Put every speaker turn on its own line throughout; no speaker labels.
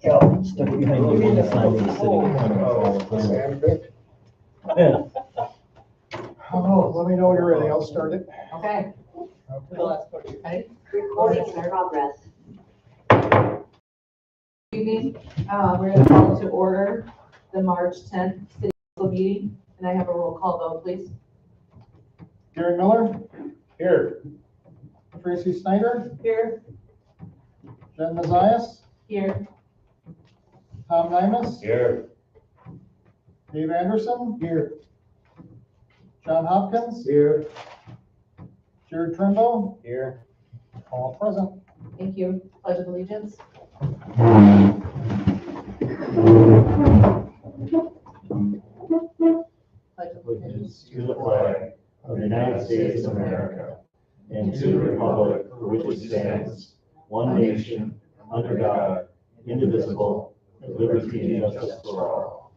Stuck behind the one sign that was sitting in front of us. Yeah.
Oh, let me know when you're ready, I'll start it.
Okay. Ready?
Recording in progress.
Good evening. We're going to call to order the March 10th city council meeting, and I have a roll call vote, please.
Gary Miller,
Here.
Tracy Snyder,
Here.
Jen Mazias,
Here.
Tom Nymus,
Here.
Dave Anderson. Here. John Hopkins,
Here.
Jared Trimble,
Here.
all present.
Thank you. Pledge of allegiance. Pledge of allegiance.
To the flag of the United States of America and to the republic for which it stands, one nation, under God, indivisible, with liberty and justice for all.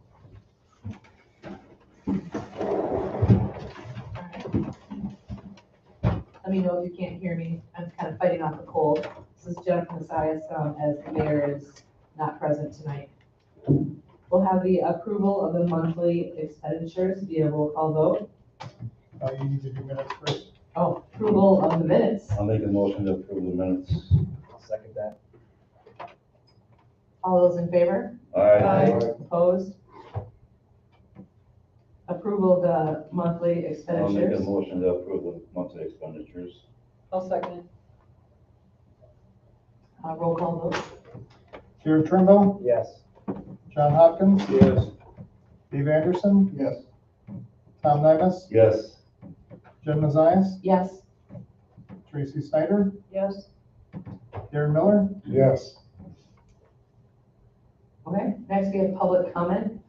Let me know if you can't hear me. I'm kind of fighting off a cold. This is Jennifer Messias, as the mayor is not present tonight. We'll have the approval of the monthly expenditures via roll call vote.
You need to do minutes first.
Oh, approval of the minutes.
I'll make a motion to approve the minutes. I'll second that.
All those in favor? Opposed? Approval of the monthly
I'll make a
expenditures.
motion to approve the monthly expenditures.
I'll second. Roll call vote.
Jared Trimble,
Yes.
John Hopkins,
Yes.
Dave Anderson,
Yes.
Tom Nymus,
Yes.
Jen Mazias,
Yes.
Tracy Snyder,
Yes.
Gary Miller.
Yes.
Okay, next we have public comment.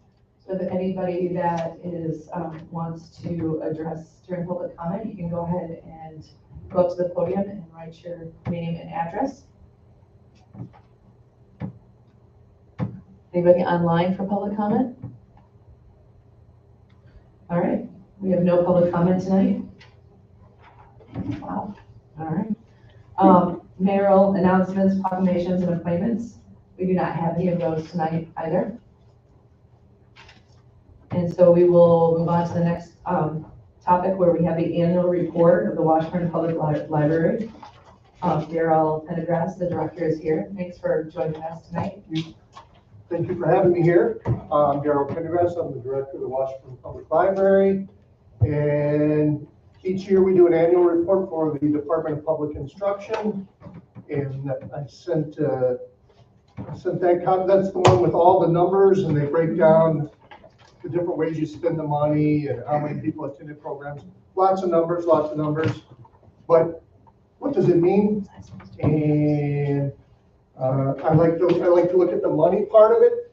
So if anybody that is, wants to address during public comment, you can go ahead and go up to the podium and write your name and address. Anybody online for public comment? All right, we have no public comment tonight. Wow, all right. Mayoral announcements, proclamations, and appointments. We do not have any of those tonight either. And so we will move on to the next topic where we have the annual report of the Washburn Public Library. Daryl Pendergrass, the director, is here. Thanks for joining us tonight.
Thank you for having me here. I'm Daryl Pendergrass. I'm the director of the Washburn Public Library. And each year we do an annual report for the Department of Public Instruction. And I sent that copy. That's the one with all the numbers, and they break down the different ways you spend the money and how many people attended programs. Lots of numbers. But what does it mean? And I like to look at the money part of it.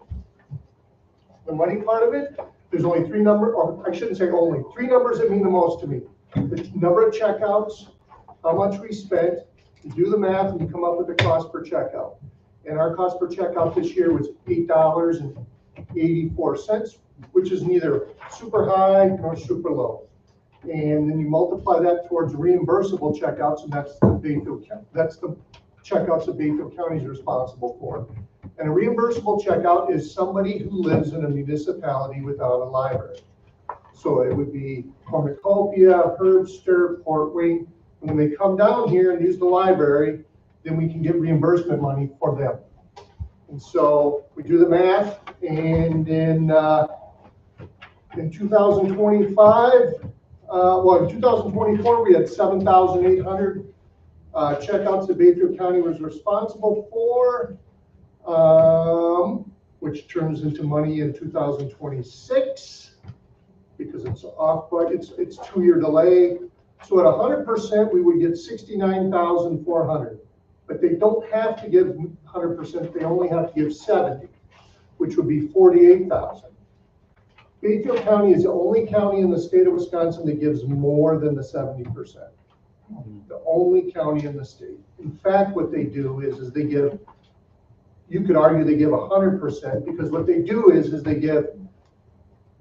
The money part of it, there's only three numbers, or I shouldn't say only, three numbers that mean the most to me. The number of checkouts, how much we spent, you do the math and you come up with the cost per checkout. And our cost per checkout this year was $8.84, which is neither super high nor super low. And then you multiply that towards reimbursable checkouts, and that's the checkouts that Bayfield County is responsible for. And a reimbursable checkout is somebody who lives in a municipality without a library. So it would be Cornucopia, Herbster, Port Wing. And when they come down here and use the library, then we can get reimbursement money for them. And so we do the math, and in 2025, in 2024, we had 7,800 checkouts that Bayfield County was responsible for, which turns into money in 2026 because it's off budget. It's 2-year delay. So at 100%, we would get 69,400. But they don't have to give 100%. They only have to give 70, which would be 48,000. Bayfield County is the only county in the state of Wisconsin that gives more than the 70%. The only county in the state. In fact, what they do is they give, you could argue they give 100%, because what they do is they give,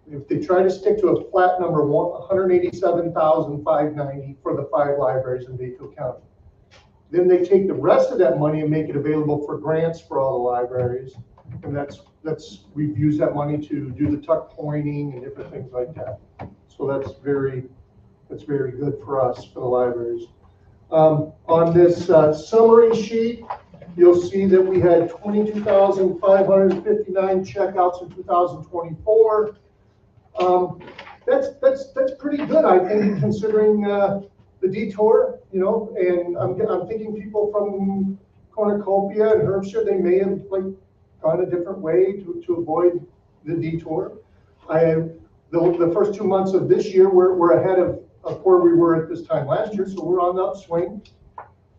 if they try to stick to a flat number, 187,590 for the 5 libraries in Bayfield County. Then they take the rest of that money and make it available for grants for all the libraries. And we've used that money to do the tuck pointing and different things like that. So that's very good for us, for the libraries. On this summary sheet, you'll see that we had 22,559 checkouts in 2024. That's pretty good, I think, considering the detour, you know, and I'm thinking people from Cornucopia and Herbster, they may have like gone a different way to avoid the detour. The first 2 months of this year, we're ahead of where we were at this time last year, so we're on the upswing.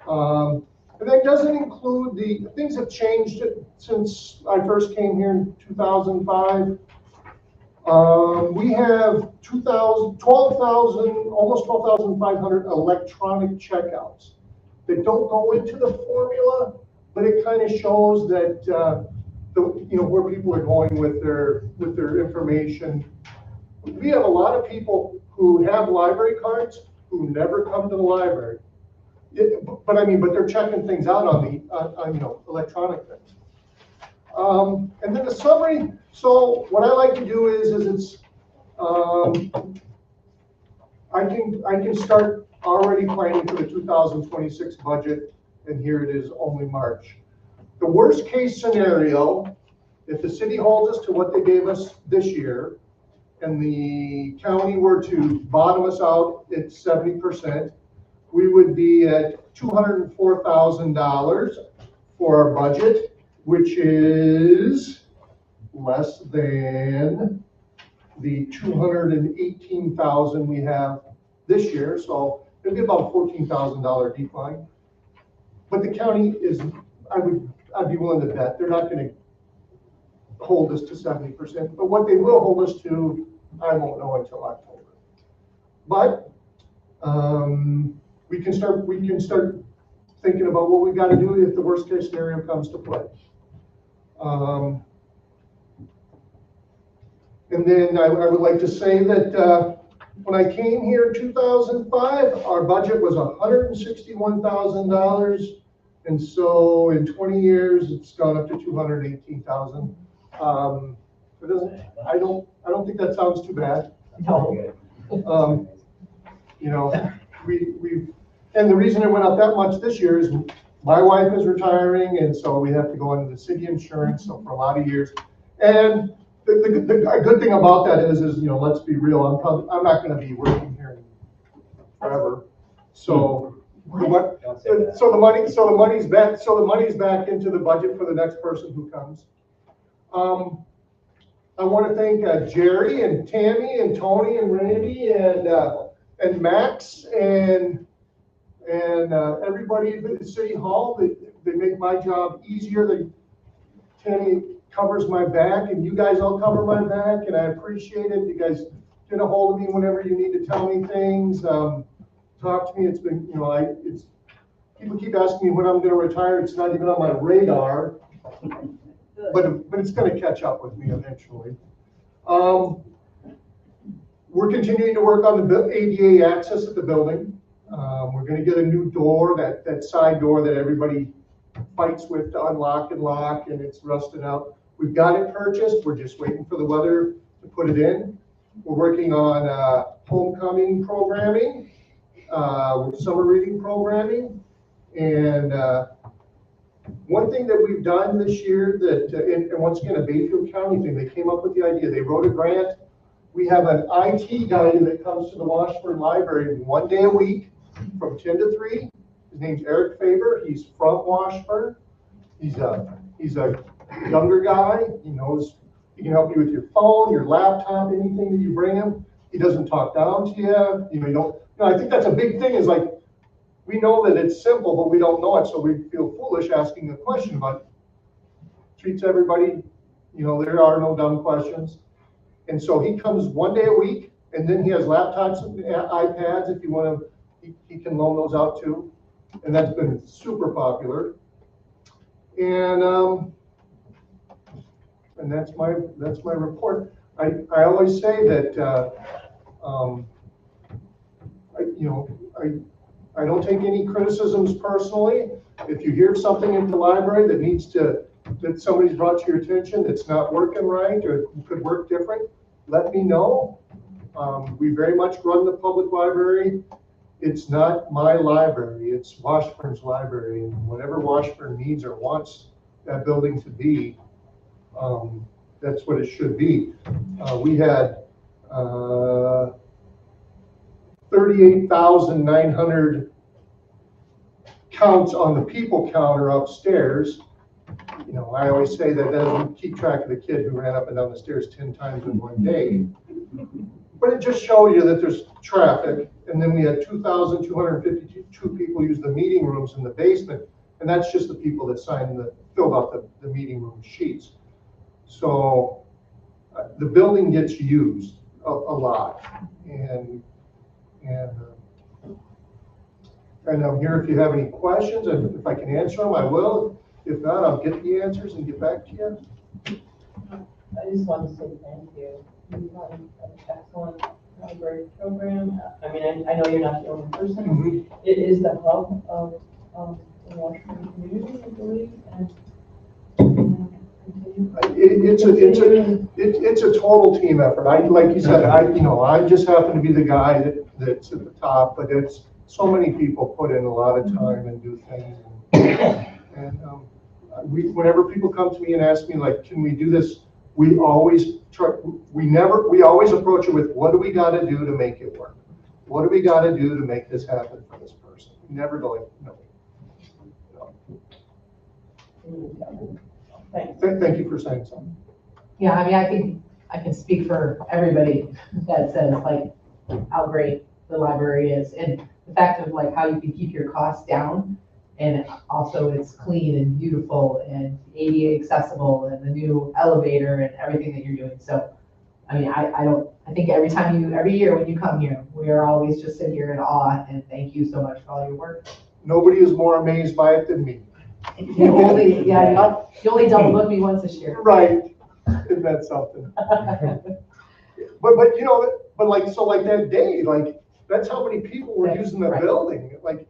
And that doesn't include things have changed since I first came here in 2005. We have 12,000, almost 12,500 electronic checkouts that don't go into the formula, but it kind of shows that where people are going with their information. We have a lot of people who have library cards who never come to the library. But they're checking things out on the electronic things. And then the summary. So what I like to do is it's I can start already planning for the 2026 budget, and here it is only March. The worst case scenario, if the city holds us to what they gave us this year, and the county were to bottom us out at 70%, we would be at $204,000 for our budget, which is less than the $218,000 we have this year. So it'd be about a $14,000 decline. But the county is, I'd be willing to bet they're not going to hold us to 70%. But what they will hold us to, I won't know until October. But we can start thinking about what we got to do if the worst case scenario comes to play. And then I would like to say that when I came here in 2005, our budget was $161,000, and so in 20 years it's gone up to 218,000. I don't think that sounds too bad.
No.
And the reason it went up that much this year is my wife is retiring, and so we have to go into the city insurance. So for a lot of years, and the good thing about that is let's be real. I'm not going to be working here forever. So the money's back into the budget for the next person who comes. I want to thank Jerry and Tammy and Tony and Randy and Max and everybody at the City Hall. They make my job easier. Tammy covers my back, and you guys all cover my back, and I appreciate it. You guys get a hold of me whenever you need to tell me things. Talk to me. It's been, people keep asking me when I'm going to retire. It's not even on my radar, but it's going to catch up with me eventually. We're continuing to work on the ADA access at the building. We're going to get a new door, that side door that everybody fights with to unlock and lock, and it's rusted out. We've got it purchased. We're just waiting for the weather to put it in. We're working on homecoming programming, summer reading programming, and one thing that we've done this year and once again, a Bayfield County thing, they came up with the idea. They wrote a grant. We have an IT guy that comes to the Washburn Library 1 day a week from 10 to 3. His name's Eric Faber. He's from Washburn. He's a younger guy. He can help you with your phone, your laptop, anything that you bring him. He doesn't talk down to you. I think that's a big thing, is like, we know that it's simple, but we don't know it, so we feel foolish asking a question about it. Treats everybody, there are no dumb questions. And so he comes 1 day a week, and then he has laptops and iPads if you want to, he can loan those out too. And that's been super popular. And that's my report. I always say that I don't take any criticisms personally. If you hear something in the library that needs to that somebody's brought to your attention that's not working right or could work different, let me know. We very much run the public library. It's not my library, it's Washburn's library, and whatever Washburn needs or wants that building to be, that's what it should be. We had 38,900 counts on the people counter upstairs. You know, I always say that doesn't keep track of the kid who ran up and down the stairs 10 times in one day. But it just shows you that there's traffic. And then we had 2,252 people use the meeting rooms in the basement. And that's just the people that filled out the meeting room sheets. So the building gets used a lot. And I'm here if you have any questions, and if I can answer them, I will. If not, I'll get the answers and get back to you.
I just want to say thank you. You've got an excellent library program. I mean, I know you're not the only person. It is the hub of the Washburn community, I believe, and continue.
It's a total team effort. Like you said, I just happen to be the guy that's at the top, but it's so many people put in a lot of time and do things. And whenever people come to me and ask me, like, can we do this? We always approach it with, what do we got to do to make it work? What do we got to do to make this happen for this person? We never go like, no.
Thanks.
Thank you for saying something.
Yeah, I mean, I can speak for everybody that says like how great the library is, and the fact of like how you can keep your costs down, and also it's clean and beautiful and ADA accessible, and the new elevator and everything that you're doing. So, I mean, I think every year when you come here, we are always just sit here in awe, and thank you so much for all your work.
Nobody is more amazed by it than me.
You only double booked me once this year.
Right. Isn't that something? But like that day, like that's how many people were using the building. Like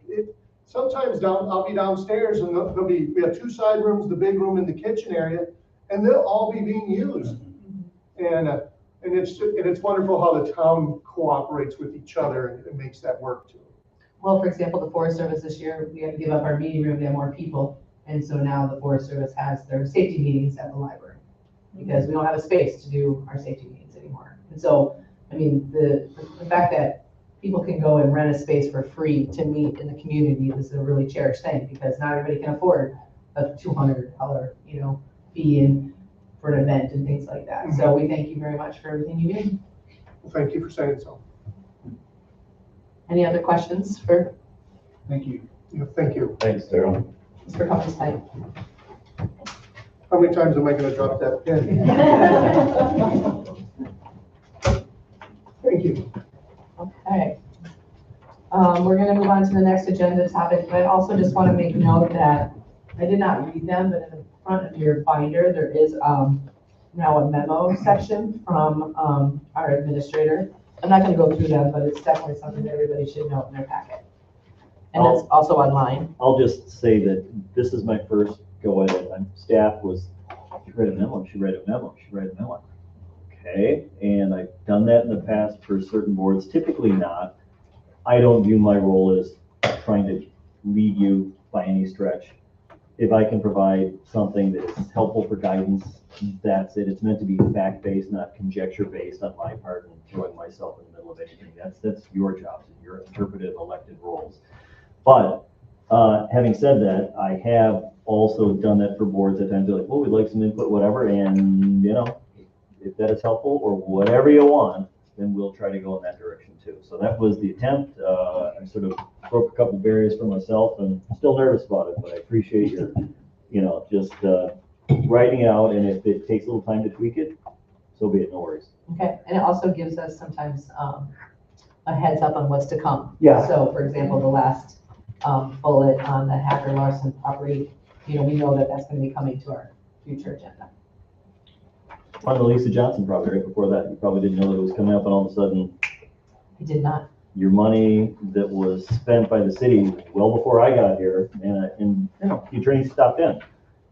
sometimes I'll be downstairs and we have 2 side rooms, the big room and the kitchen area, and they'll all be being used. And it's wonderful how the town cooperates with each other and makes that work too.
Well, for example, the Forest Service this year, we had to give up our meeting room to have more people. And so now the Forest Service has their safety meetings at the library because we don't have a space to do our safety meetings anymore. And so, I mean, the fact that people can go and rent a space for free to meet in the community is a really cherished thing, because not everybody can afford a $200, fee for an event and things like that. So we thank you very much for everything you do.
Well, thank you for saying so.
Any other questions for
Thank you.
Yeah, thank you.
Thanks, Daryl.
Mr. Cummings tonight?
How many times am I going to drop that pin? Thank you.
Okay. We're going to move on to the next agenda topic, but I also just want to make note that I did not read them, but in the front of your binder, there is now a memo section from our administrator. I'm not going to go through them, but it's definitely something that everybody should know in their packet. And it's also online.
I'll just say that this is my first go at it. Staff was, she read a memo. Okay, and I've done that in the past for certain boards, typically not. I don't view my role as trying to lead you by any stretch. If I can provide something that is helpful for guidance, that's it. It's meant to be fact-based, not conjecture-based on my part and throwing myself in the middle of anything. That's your jobs and your interpretive elected roles. But having said that, I have also done that for boards at times. They're like, well, we'd like some input, whatever. And, if that is helpful or whatever you want, then we'll try to go in that direction too. So that was the attempt. I sort of broke a couple barriers for myself and I'm still nervous about it, but I appreciate your, just writing it out. And if it takes a little time to tweak it, so be it, no worries.
Okay, and it also gives us sometimes a heads up on what's to come.
Yeah.
So for example, the last bullet on the Hacker Larson property, we know that that's going to be coming to our future agenda.
On the Lisa Johnson probably right before that, you probably didn't know that it was coming up, and all of a sudden,
I did not.
your money that was spent by the city well before I got here, and the attorney stopped in.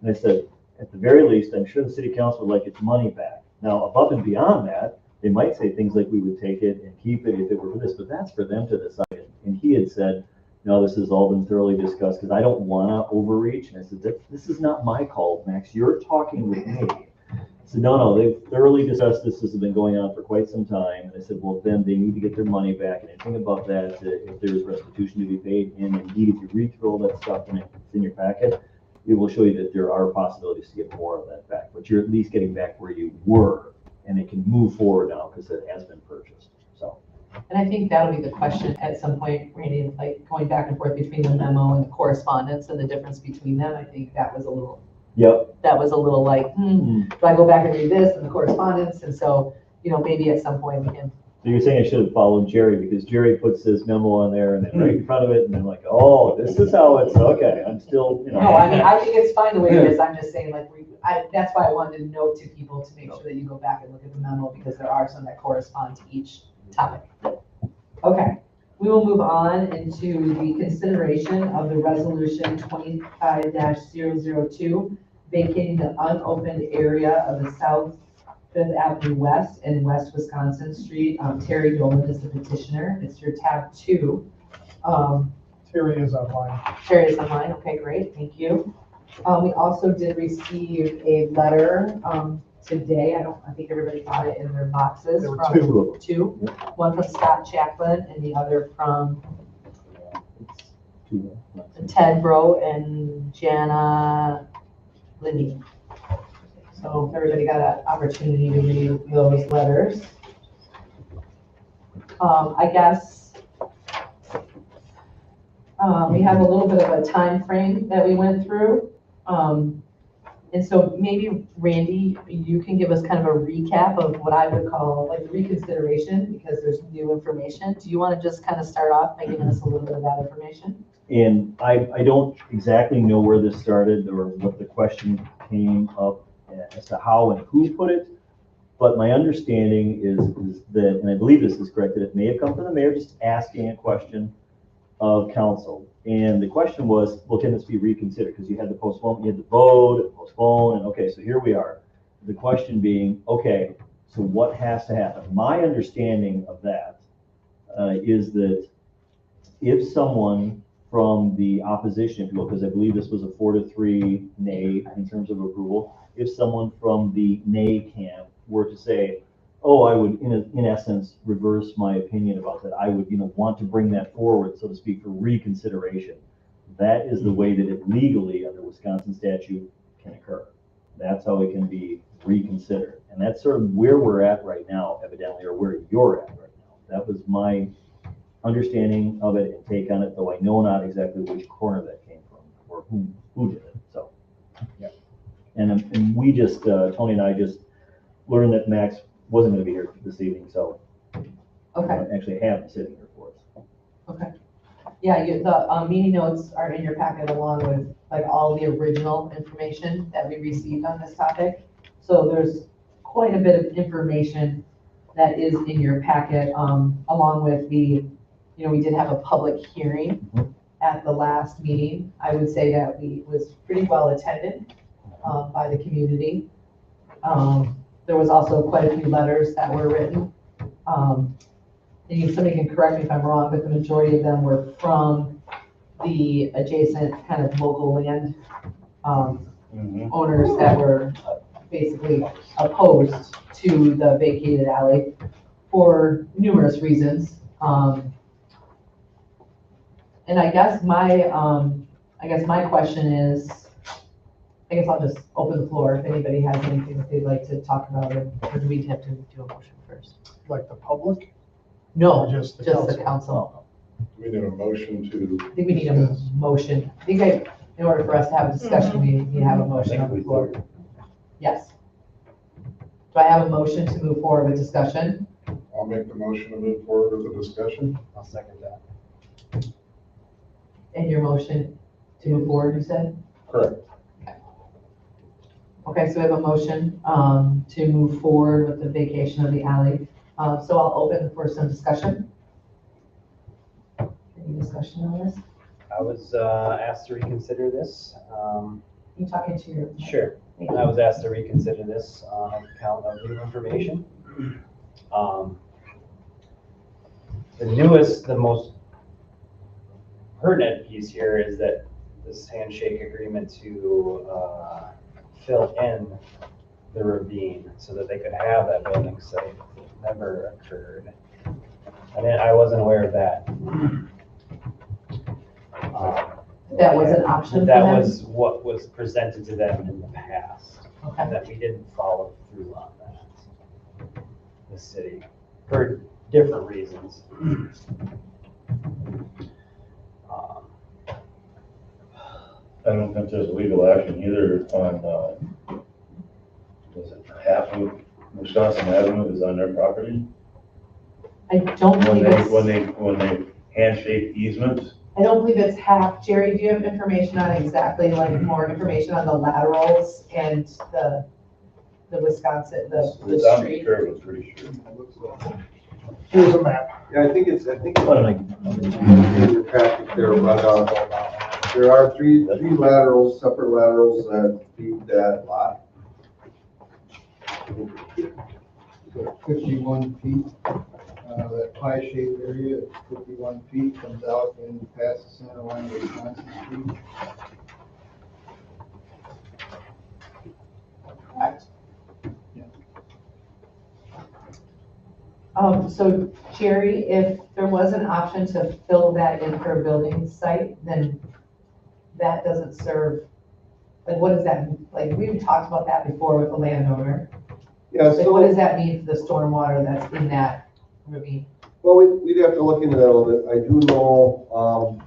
And I said, at the very least, I'm sure the city council would like its money back. Now, above and beyond that, they might say things like we would take it and keep it if it were for this, but that's for them to decide. And he had said, no, this has all been thoroughly discussed because I don't want to overreach. And I said, this is not my call, Max. You're talking with me. I said, no, they've thoroughly discussed this. This has been going on for quite some time. And I said, well, then they need to get their money back. And anything above that, if there's restitution to be paid, and indeed, if you read through all that stuff and it's in your packet, it will show you that there are possibilities to get more of that back. But you're at least getting back where you were, and it can move forward now because it has been purchased. So.
And I think that'll be the question at some point, Randy, like going back and forth between the memo and the correspondence and the difference between them. I think that was a little.
Yep.
That was a little like, do I go back and read this and the correspondence? And so, maybe at some point we can.
So you're saying I should have followed Jerry because Jerry puts this memo on there and then right in front of it and then like, oh, this is how it's, okay, I'm still,
No, I mean, I think it's fine the way it is. I'm just saying like, that's why I wanted to note to people to make sure that you go back and look at the memo because there are some that correspond to each topic. Okay, we will move on into the consideration of the resolution 25-002, vacating the unopened area of the South Fifth Avenue West and West Wisconsin Street. Terry Dolan is the petitioner. It's your tab 2.
Terry is online.
Terry is online. Okay, great. Thank you. We also did receive a letter today. I think everybody got it in their boxes.
There were
from two. One from Scott Chaplin and the other from Ted Bro and Jana Lindy. So everybody got an opportunity to read those letters. I guess we have a little bit of a time frame that we went through. And so maybe Randy, you can give us kind of a recap of what I would call like reconsideration because there's new information. Do you want to just kind of start off by giving us a little bit of that information?
And I don't exactly know where this started or what the question came up as to how and who put it, but my understanding is that, and I believe this is correct, that it may have come from the mayor just asking a question of council. And the question was, well, can this be reconsidered? Because you had the postpone, you had the vote, postpone, and okay, so here we are. The question being, okay, so what has to happen? My understanding of that is that if someone from the opposition, if you will, because I believe this was a 4-3 nay in terms of approval, if someone from the nay camp were to say, oh, I would, in essence, reverse my opinion about that. I would, want to bring that forward, so to speak, for reconsideration. That is the way that it legally, under Wisconsin statute, can occur. That's how it can be reconsidered. And that's sort of where we're at right now, evidently, or where you're at right now. That was my understanding of it and take on it, though I know not exactly which corner that came from or who did it. So, yeah. And we just, Tony and I just learned that Max wasn't going to be here this evening, so
Okay.
Actually have him sitting here for us.
Okay. Yeah, the meeting notes are in your packet along with like all the original information that we received on this topic. So there's quite a bit of information that is in your packet, along with the, we did have a public hearing at the last meeting. I would say that was pretty well attended by the community. There was also quite a few letters that were written. And somebody can correct me if I'm wrong, but the majority of them were from the adjacent kind of local land owners that were basically opposed to the vacated alley for numerous reasons. And I guess my question is, I guess I'll just open the floor if anybody has anything that they'd like to talk about, or do we have to do a motion first?
Like the public?
No,
Or just the
just the
council?
council.
We need a motion to.
I think we need a motion. I think in order for us to have a discussion, we need to have a motion on the floor. Yes. Do I have a motion to move forward with discussion?
I'll make the motion to move forward with the discussion.
I'll second that.
And your motion to move forward, you said?
Correct.
Okay, so we have a motion to move forward with the vacation of the alley. So I'll open for some discussion. Any discussion on this?
I was asked to reconsider this.
You talking to your?
Sure. I was asked to reconsider this on account of new information. The newest, the most pertinent piece here is that this handshake agreement to fill in the ravine so that they could have that building site never occurred. I wasn't aware of that.
That was an option for
That
them?
was what was presented to them in the past, and
Okay.
that we didn't follow through on that. The city, for different reasons.
I don't think there's legal action either on, was it half of Wisconsin Avenue is on their property?
I don't
When
believe
when they handshake easements,
I don't believe it's half. Jerry, do you have information on exactly, like, more information on the laterals and the Wisconsin, the
it's on the
street?
curve, I'm pretty sure.
Here's a map.
Yeah, I think it's
Why don't I-
in your packet there, but, there are three laterals, separate laterals that feed that lot.
51 feet, that pie-shaped area, 51 feet, comes out and past the center line of Wisconsin Street.
So Jerry, if there was an option to fill that in for a building site, then that doesn't serve, like, what does that, like, we've talked about that before with the landowner.
Yeah,
Like, what does
so,
that mean for the stormwater that's in that ravine?
well, we'd have to look into that a little bit. I do know,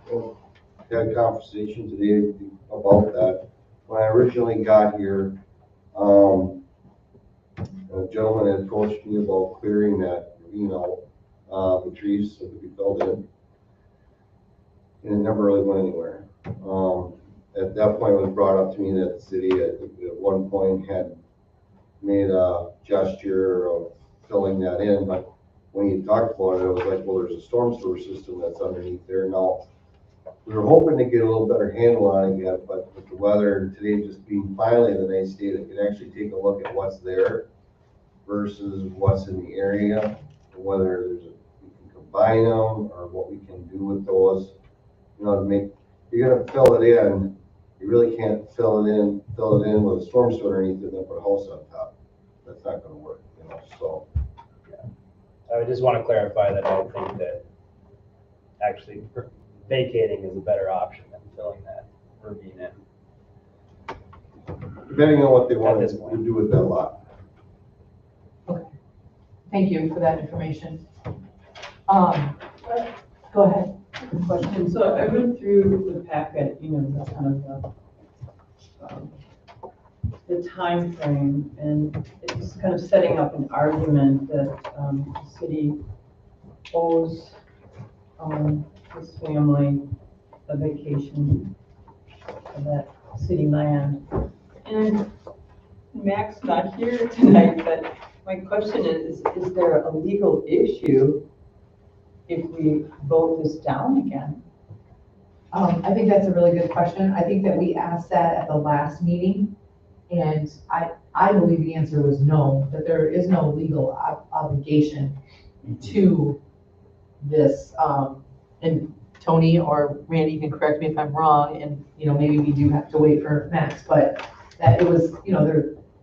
had a conversation today about that. When I originally got here, a gentleman had approached me about clearing that, the trees so that we filled in. And it never really went anywhere. At that point, it was brought up to me that the city at one point had made a gesture of filling that in, but when you talked about it, it was like, well, there's a storm sewer system that's underneath there now. We were hoping to get a little better handle on it yet, but with the weather today just being finally the nice day that can actually take a look at what's there versus what's in the area, and whether we can combine them or what we can do with those, to make, you're gonna fill it in, you really can't fill it in with a storm sewer underneath it and then put a house on top. That's not gonna work, so.
I would just want to clarify that I think that actually vacating is a better option than filling that ravine in.
Depending on what they want
At
to
this point.
do with that lot.
Thank you for that information. Go ahead.
Question, so I went through the packet, the kind of the timeframe, and it's kind of setting up an argument that the city owes this family a vacation of that city land. And Mac's not here tonight, but my question is there a legal issue if we vote this down again?
I think that's a really good question. I think that we asked that at the last meeting, and I believe the answer was no, that there is no legal obligation to this. And Tony or Randy, you can correct me if I'm wrong, and, maybe we do have to wait for Max, but that it was,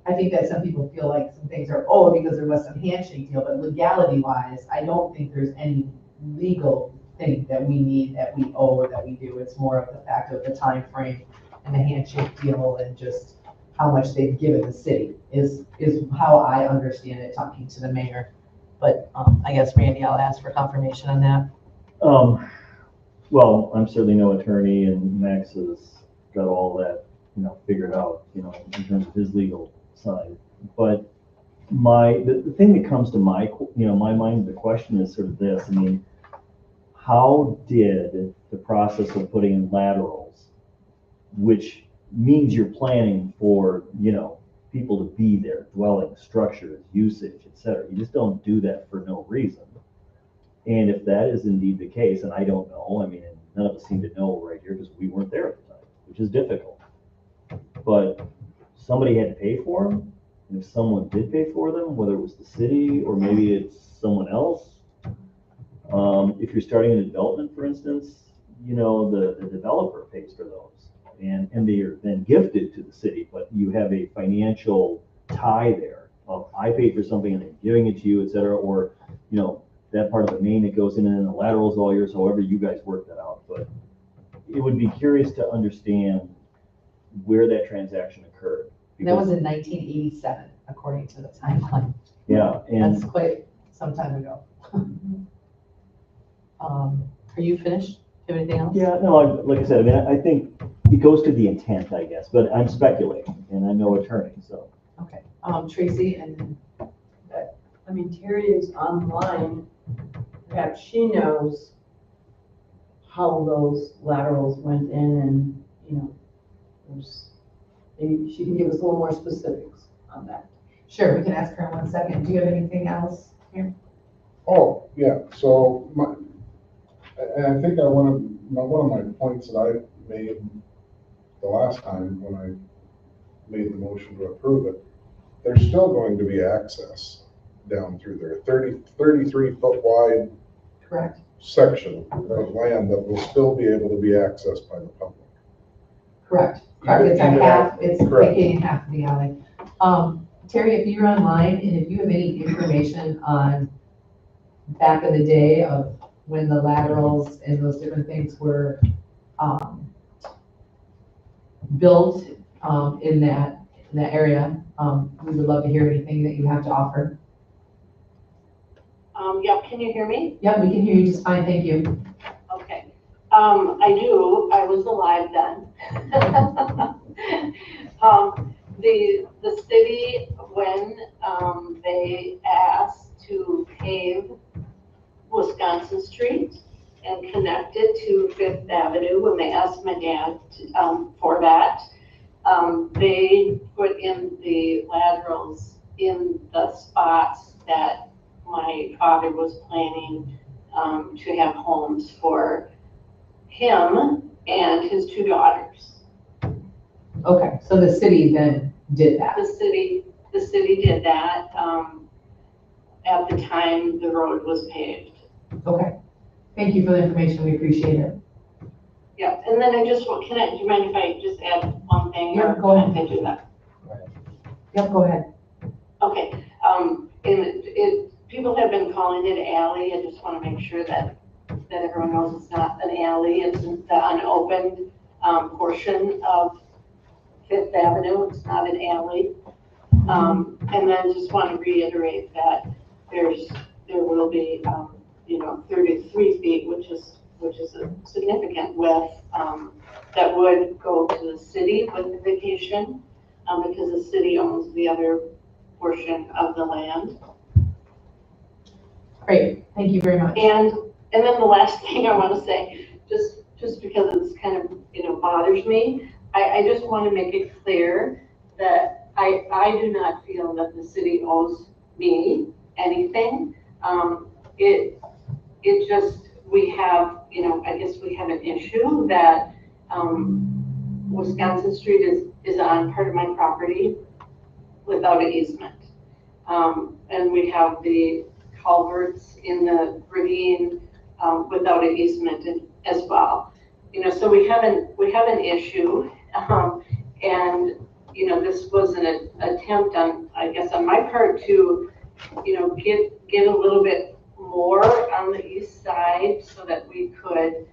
I think that some people feel like some things are, because there was some handshake deal, but legality wise, I don't think there's any legal thing that we need, that we owe, or that we do. It's more of the fact of the time frame and the handshake deal and just how much they've given the city is how I understand it, talking to the mayor. But I guess, Randy, I'll ask for confirmation on that.
Well, I'm certainly no attorney, and Max has got all that, figured out, in terms of his legal side. But the thing that comes to my mind, the question is sort of this. I mean, how did the process of putting in laterals, which means you're planning for, people to be there, dwelling, structures, usage, et cetera. You just don't do that for no reason. And if that is indeed the case, and I don't know, and none of us seem to know right here because we weren't there at the time, which is difficult. But somebody had to pay for them, and if someone did pay for them, whether it was the city or maybe it's someone else. If you're starting a development, for instance, the developer pays for those, and they are then gifted to the city, but you have a financial tie there of I paid for something and they're giving it to you, et cetera, or, that part of the main that goes in and then the laterals all yours, however you guys work that out. But it would be curious to understand where that transaction occurred.
That was
because-
in 1987, according to the timeline.
Yeah, and
That's quite some time ago. Are you finished? Do you have anything else?
yeah, no, like I said, I mean, I think it goes to the intent, I guess, but I'm speculating and I'm no attorney, so.
Okay, Tracy and
I mean, Terry is online, perhaps she knows how those laterals went in and, maybe she can give us a little more specifics on that.
sure, we can ask her in 1 second. Do you have anything else here?
Oh, yeah, so and I think one of my points that I made the last time when I made the motion to approve it, there's still going to be access down through there, 33-foot wide
Correct.
section of land that will still be able to be accessed by the public.
Correct. It's a
Even
half, it's
correct.
vacating half of the alley. Terry, if you're online and if you have any information on back in the day of when the laterals and those different things were built in that area, we would love to hear anything that you have to offer.
Yep, can you hear me?
Yep, we can hear you just fine, thank you.
Okay. I do, I was alive then. The city, when, they asked to pave Wisconsin Street and connect it to Fifth Avenue, when they asked my dad, for that, they put in the laterals in the spots that my father was planning to have homes for him and his two daughters.
Okay, so the city then did that.
The city did that at the time the road was paved.
Okay, thank you for the information, we appreciate it.
Yeah, and then do you mind if I just add one thing?
Yeah, go ahead.
I do that.
Yep, go ahead.
Okay, people have been calling it alley. I just want to make sure that everyone knows it's not an alley. It's the unopened portion of Fifth Avenue. It's not an alley. And then just want to reiterate that there will be, 33 feet, which is a significant width, that would go to the city with the vacation, because the city owns the other portion of the land.
Great, thank you very much.
And then the last thing I want to say, just because it's kind of, bothers me, I just want to make it clear that I do not feel that the city owes me anything. It just, we have, I guess we have an issue that Wisconsin Street is on part of my property without an easement. And we have the culverts in the ravine without an easement as well. So we have an issue, and this was an attempt on, I guess, on my part to, get a little bit more on the east side so that we could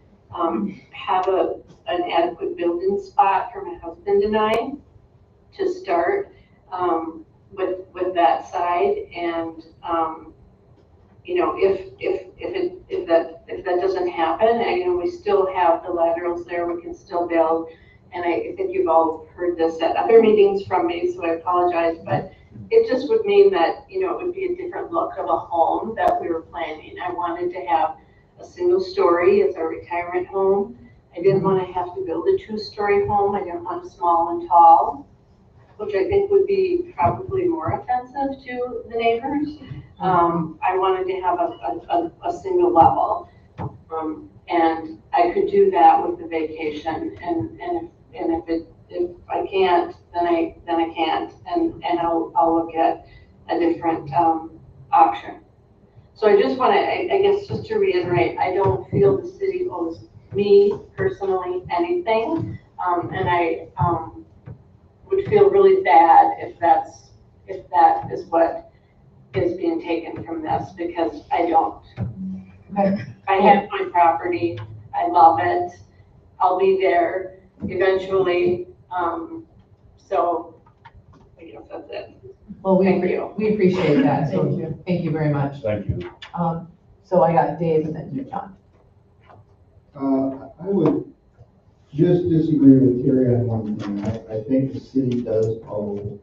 have an adequate building spot for my husband and I to start with that side. And if that doesn't happen, we still have the laterals there. We can still build. And I think you've all heard this at other meetings from me, so I apologize, but it just would mean that, it would be a different look of a home that we were planning. I wanted to have a single story as a retirement home. I didn't want to have to build a 2-story home. I didn't want a small and tall, which I think would be probably more offensive to the neighbors. I wanted to have a single level. And I could do that with the vacation, and if if I can't, then I can't, and I'll look at a different, option. So I just want to, I guess, just to reiterate, I don't feel the city owes me personally anything. And I, would feel really bad if that is what is being taken from this, because I don't.
Okay.
I have my property, I love it, I'll be there eventually, so I guess that's it.
Well,
Thank you.
we appreciate that, so thank you very much.
Thank you.
So I got Dave and then you, John.
I would just disagree with Terry on one thing. I think the city does owe,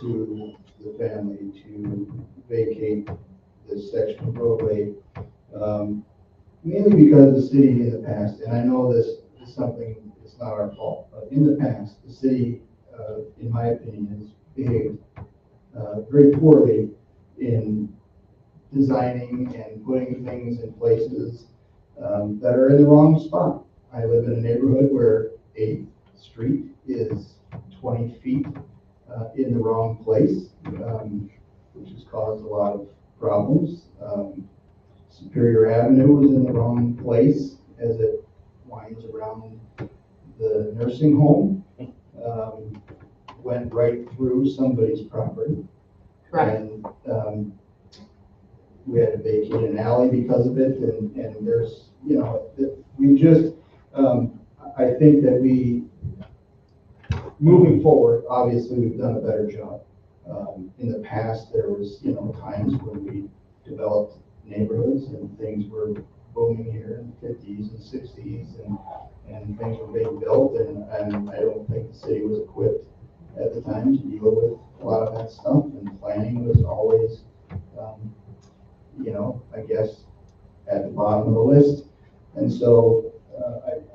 to the family to vacate this section of roadway. Mainly because the city in the past, and I know this is something, it's not our fault, but in the past, the city, in my opinion, has behaved very poorly in designing and putting things in places that are in the wrong spot. I live in a neighborhood where a street is 20 feet in the wrong place, which has caused a lot of problems. Superior Avenue is in the wrong place as it winds around the nursing home. Went right through somebody's property.
Correct.
And we had to vacate an alley because of it, and there's, we just, I think that moving forward, obviously, we've done a better job. In the past, there was, times when we developed neighborhoods and things were booming here in the 50s and 60s, and things were being built, and I don't think the city was equipped at the time to deal with a lot of that stuff, and planning was always, I guess, at the bottom of the list. And so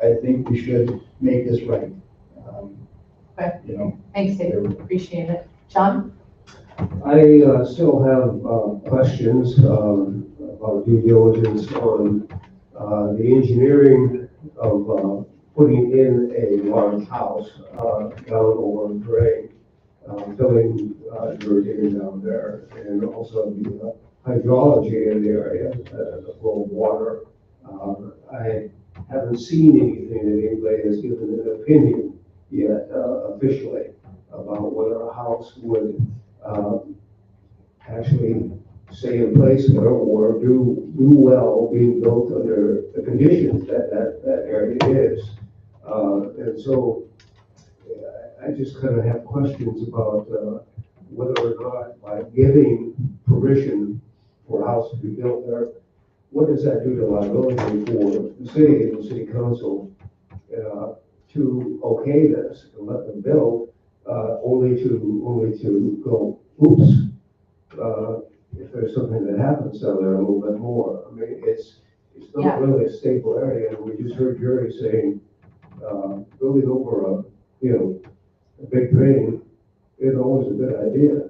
I think we should make this right.
Okay. Thanks, Dave. Appreciate it. John?
I still have questions about due diligence on the engineering of putting in a large house down over Gray, filling irrigating down there, and also the hydrology in the area, the flow of water. I haven't seen anything that anybody has given an opinion yet officially about whether a house would actually stay in place or do well being built under the conditions that area is. And so I just kind of have questions about whether or not by giving permission for a house to be built there, what does that do to liability for the city and the city council to okay this and let them build, only to go, oops, if there's something that happens down there a little bit more. I mean, it's not really a stable area, and we just heard Jerry saying, building over a big drain is always a good idea.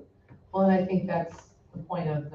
Well, and I think that's the point of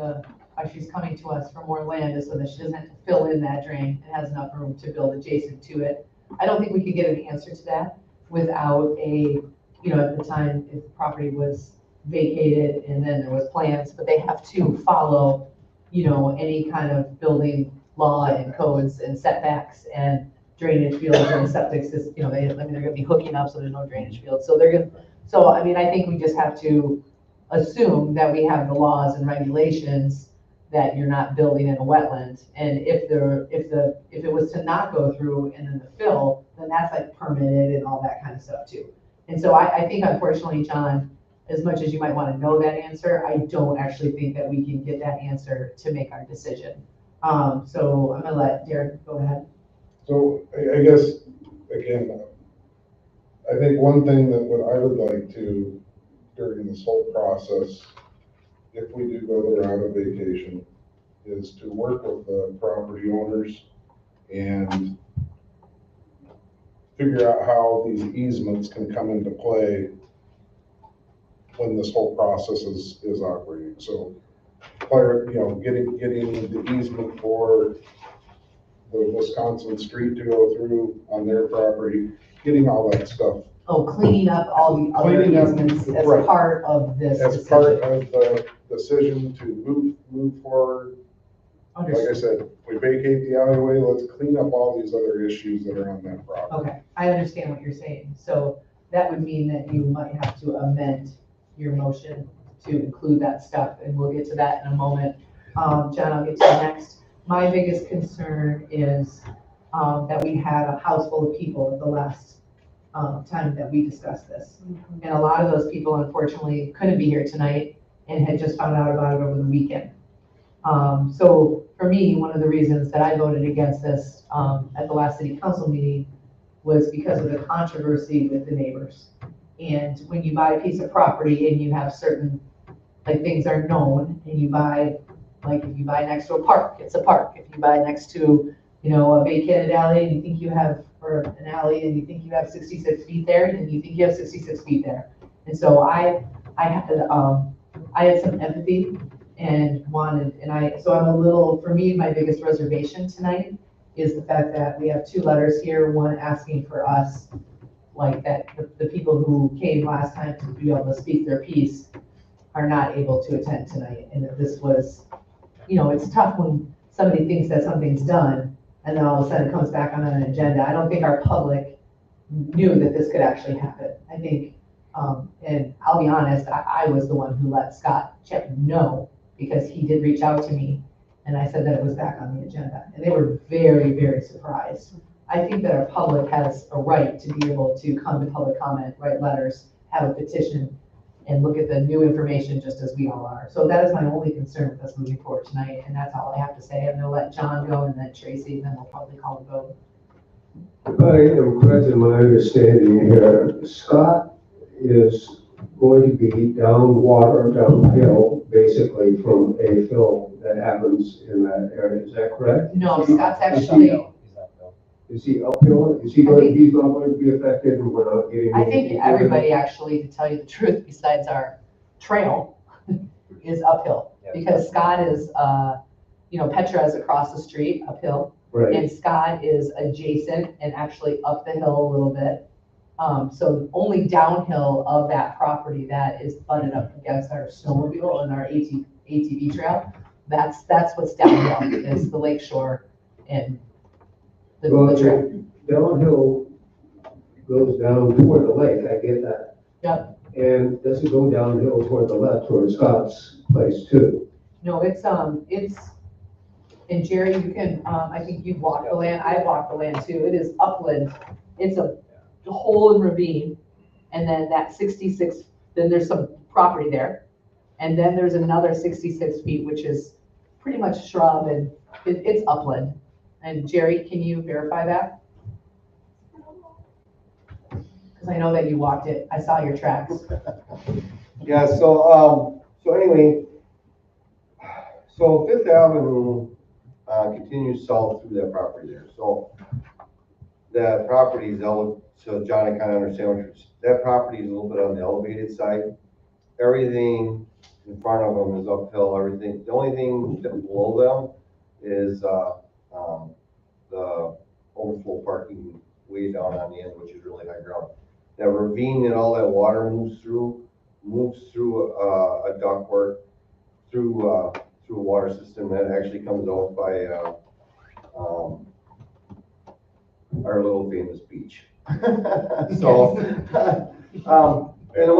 why she's coming to us for more land, is so that she doesn't have to fill in that drain and has enough room to build adjacent to it. I don't think we could get an answer to that without at the time, if the property was vacated and then there was plans, but they have to follow, any kind of building law and codes and setbacks and drainage fields and septic systems, they're gonna be hooking up so there's no drainage fields. So I think we just have to assume that we have the laws and regulations that you're not building in a wetland. And if it was to not go through and then the fill, then that's like permitted and all that kind of stuff too. And so I think unfortunately, John, as much as you might want to know that answer, I don't actually think that we can get that answer to make our decision. So I'm gonna let Derek go ahead.
So I guess, again, I think one thing that I would like to, during this whole process, if we do go the route of vacation, is to work with the property owners and figure out how these easements can come into play when this whole process is operating. So, getting the easement for the Wisconsin street to go through on their property, getting all that stuff
Oh, cleaning up all the other
Cleaning up,
easements as
right.
part of this
as part
decision.
of the decision to move forward. Like I
Understood.
said, we vacate the alleyway, let's clean up all these other issues that are on that property.
Okay, I understand what you're saying. So that would mean that you might have to amend your motion to include that stuff, and we'll get to that in a moment. John, I'll get to you next. My biggest concern is that we had a house full of people at the last time that we discussed this. And a lot of those people unfortunately couldn't be here tonight and had just found out about it over the weekend. So for me, one of the reasons that I voted against this at the last city council meeting was because of the controversy with the neighbors. And when you buy a piece of property and you have certain, like, things are known, and you buy, like, if you buy next to a park, it's a park. If you buy next to, you know, a vacated alley and you think you have, or an alley and you think you have 66 feet there, and you think you have 66 feet there. And so I had some empathy and wanted, so I'm a little, for me, my biggest reservation tonight is the fact that we have two letters here, one asking for us, like, that the people who came last time to be able to speak their piece are not able to attend tonight. And that this was, you know, it's tough when somebody thinks that something's done and then all of a sudden it comes back on an agenda. I don't think our public knew that this could actually happen. I think, and I'll be honest, I was the one who let Scott Chip know, because he did reach out to me and I said that it was back on the agenda. And they were very, very surprised. I think that our public has a right to be able to come to public comment, write letters, have a petition, and look at the new information just as we all are. So that is my only concern with us moving forward tonight, and that's all I have to say. I'm gonna let John go and then Tracy, and then we'll probably call the vote.
If I am correct in my understanding here, Scott is going to be downhill, basically from a fill that happens in that area. Is that correct?
No, Scott's actually,
Is he uphill? Is he going, he's not going to be affected and we're not getting?
I think everybody actually, to tell you the truth, besides our trail, is uphill. Because Scott is, you know, Petra is across the street uphill.
Right.
And Scott is adjacent and actually up the hill a little bit. So only downhill of that property that is butted up against our snowmobile and our ATV trail, that's what's downhill, is the lake shore and the trail.
Downhill goes down toward the lake, I get that.
Yep.
And does it go downhill toward the left, toward Scott's place too?
No, it's, and Jerry, you can, I think you've walked the land, I've walked the land too. It is upland. It's a hole in ravine. And then that 66, then there's some property there. And then there's another 66 feet, which is pretty much shrub, and it's upland. And Jerry, can you verify that? Because I know that you walked it. I saw your tracks.
Yeah, so anyway, so Fifth Avenue continues south through that property there. So that property is, so John, I kind of understand what you're saying. That property is a little bit on the elevated side. Everything in front of them is uphill, everything. The only thing below them is the overflow parking way down on the end, which is really high ground. That ravine that all that water moves through a ductwork, through a water system that actually comes out by our little famous beach. So, and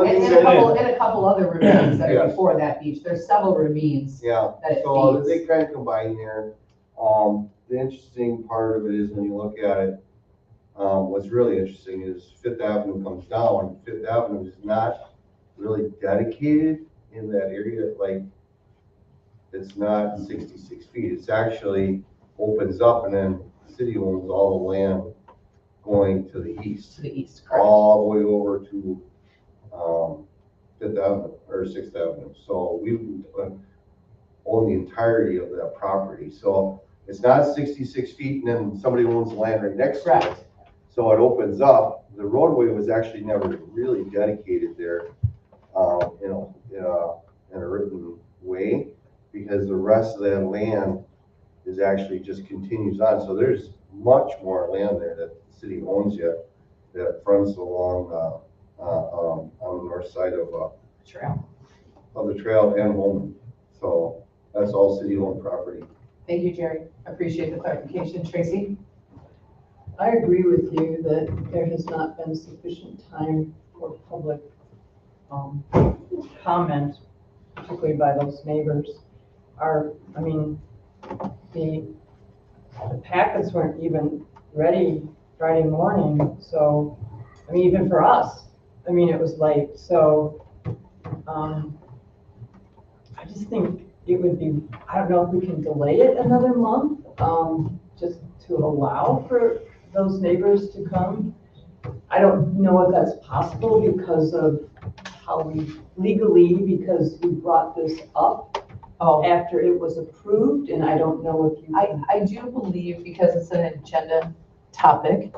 a couple other ravines that are
Yes.
before that beach. There's several ravines.
Yeah,
that it
so
feeds.
they kind of combine there. The interesting part of it is when you look at it, what's really interesting is Fifth Avenue comes down. Fifth Avenue is not really dedicated in that area. Like, it's not 66 feet. It's actually opens up, and then the city owns all the land going to the east.
To the east, correct.
All the way over to Fifth Avenue or Sixth Avenue. So we own the entirety of that property. So it's not 66 feet, and then somebody owns the land right next to it. So it opens up. The roadway was actually never really dedicated there, in a written way, because the rest of that land is is actually just continues on. So there's much more land there that the city owns yet that fronts along, on the north side of the trail and Holman. So that's all city-owned property.
Thank you, Jerry. Appreciate the clarification. Tracy?
I agree with you that there has not been sufficient time for public comment, particularly by those neighbors. I mean, the packets weren't even ready Friday morning, so, I mean, even for us, I mean, it was late, so, I just think it would be, I don't know if we can delay it another month, just to allow for those neighbors to come. I don't know if that's possible because of how we legally, because we brought this up after it was approved, and I don't know if you.
I do believe, because it's an agenda topic,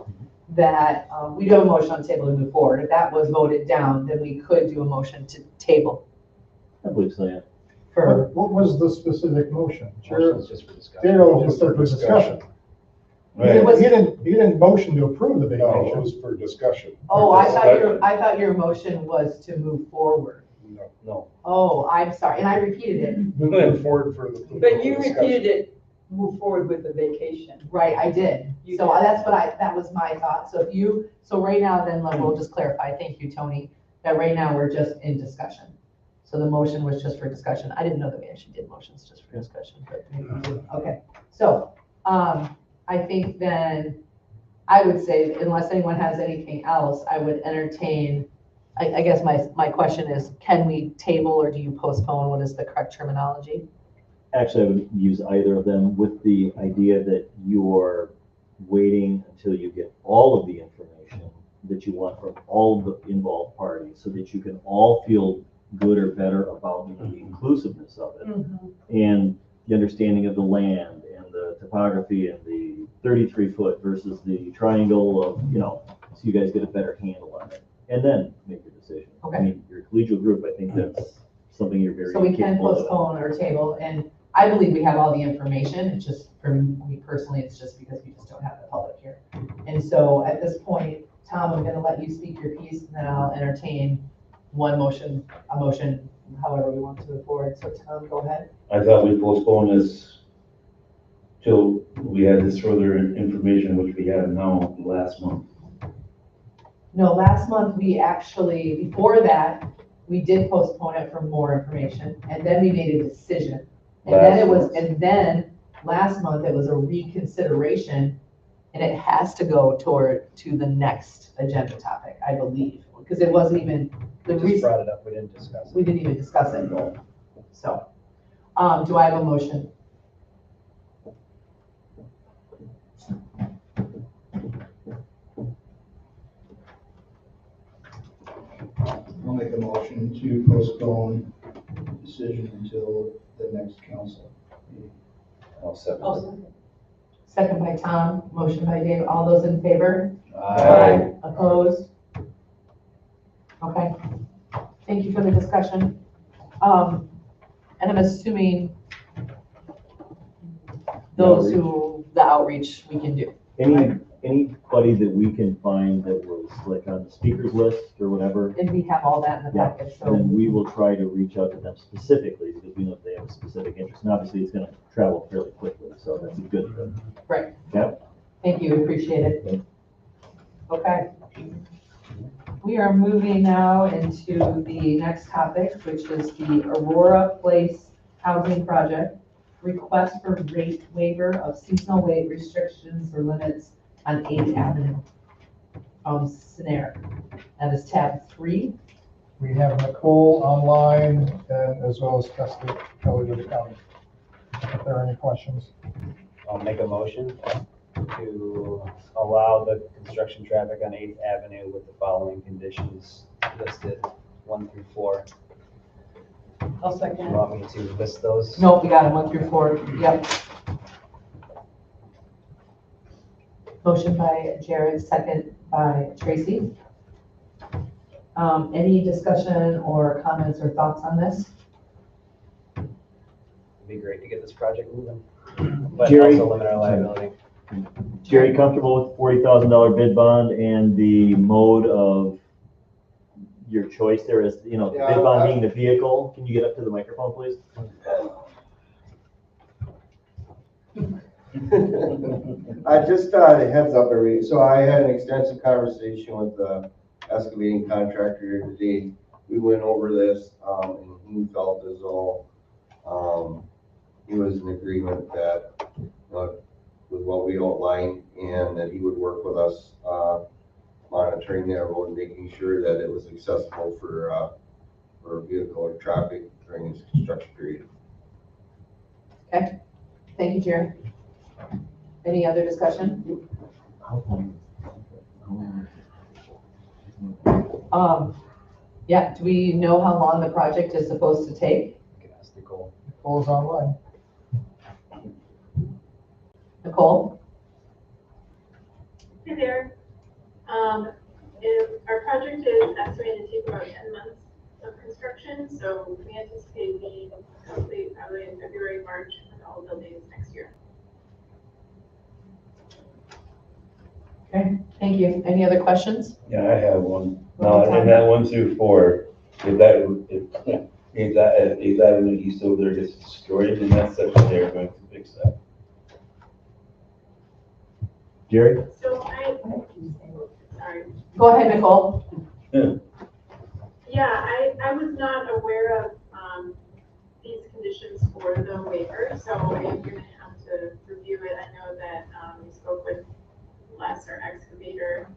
that we do have a motion on the table to move forward. If that was voted down, then we could do a motion to table.
I believe so, yeah.
What was the specific motion?
Motion is just for discussion.
Daryl just said for discussion. He didn't motion to approve the
No, it
vacation.
was for discussion.
Oh, I thought your motion was to move forward.
No.
Oh, I'm sorry, and I repeated it.
Moving forward for the.
But you
discussion.
repeated it, move forward with the vacation.
Right, I did.
You
So
did.
that's that was my thought. So right now then, we'll just clarify, thank you, Tony, that right now we're just in discussion. So the motion was just for discussion. I didn't know that we actually did motions just for discussion, but maybe we do. Okay. So, I think then, I would say, unless anyone has anything else, I would entertain, I guess my question is, can we table or do you postpone? What is the correct terminology?
Actually, I would use either of them with the idea that you're waiting until you get all of the information that you want from all of the involved parties so that you can all feel good or better about the inclusiveness of it and the understanding of the land and the topography and the 33-foot versus the triangle of, so you guys get a better handle on it and then make your decision.
Okay.
I mean, your collegial group, I think that's something you're very
So we can
capable of.
postpone or table, and I believe we have all the information. It's just, for me personally, it's just because we just don't have the public here. And so at this point, Tom, I'm gonna let you speak your piece, and then I'll entertain a motion, however we want to move forward. So Tom, go ahead.
I thought we postponed this till we had this further information, which we have now last month.
No, last month, before that, we did postpone it for more information, and then we made a decision. And then last month, it was a reconsideration, and it has to go to the next agenda topic, I believe, because it wasn't even,
We just brought it up, we didn't discuss it.
we didn't even discuss it. So, do I have a motion?
I'll make a motion to postpone the decision until the next council meeting.
I'll second it.
Second by Tom, motion by Dave. All those in favor?
Aye.
Opposed? Okay. Thank you for the discussion. And I'm assuming the outreach we can do.
Anybody that we can find that was like on the speakers list or whatever,
And we have all that in the
Yeah.
packet,
then
so.
we will try to reach out to them specifically because we know if they have a specific interest. And obviously, it's gonna travel fairly quickly, so that's a good thing.
Right.
Yep.
Thank you, appreciate it. Okay. We are moving now into the next topic, which is the Aurora Place Housing Project. Request for rate waiver of seasonal weight restrictions or limits on 8th Avenue. Scenario. That is tab 3.
We have Nicole online and as well as Kelly with the county. If there are any questions.
I'll make a motion to allow the construction traffic on 8th Avenue with the following conditions listed, 1 through 4.
I'll
Do
second
you
it.
want me to list those?
Nope, we got it, 1 through 4. Yep. Motion by Jared, second by Tracy. Any discussion or comments or thoughts on this?
It'd be great to get this project moving. but
Jerry?
also limit our liability.
Jerry, comfortable with $40,000 bid bond and the mode of your choice there is, you know, the
Yeah,
bid bond being the vehicle? Can you get up to the microphone, please?
I just, a heads up, everybody. So I had an extensive conversation with the excavating contractor here today. We went over this, and he felt as though, he was in agreement that, with what we outlined, and that he would work with us, monitoring that road and making sure that it was accessible for vehicle or traffic during this construction period.
Okay, thank you, Jerry. Any other discussion? Yeah, do we know how long the project is supposed to take?
You can ask Nicole.
Nicole's online.
Nicole?
Hey there. Our project is estimated to take about 10 months of construction, so we anticipate being complete probably in February, March with all buildings next year.
Okay, thank you. Any other questions?
Yeah, I have one. In that 1 through 4, if that in the east over there gets destroyed in that section, they're going to fix that.
Jerry?
So sorry.
Go ahead, Nicole.
Yeah, I was not aware of these conditions for the waiver, so if you're gonna have to review it, I know that we spoke with Les, our excavator.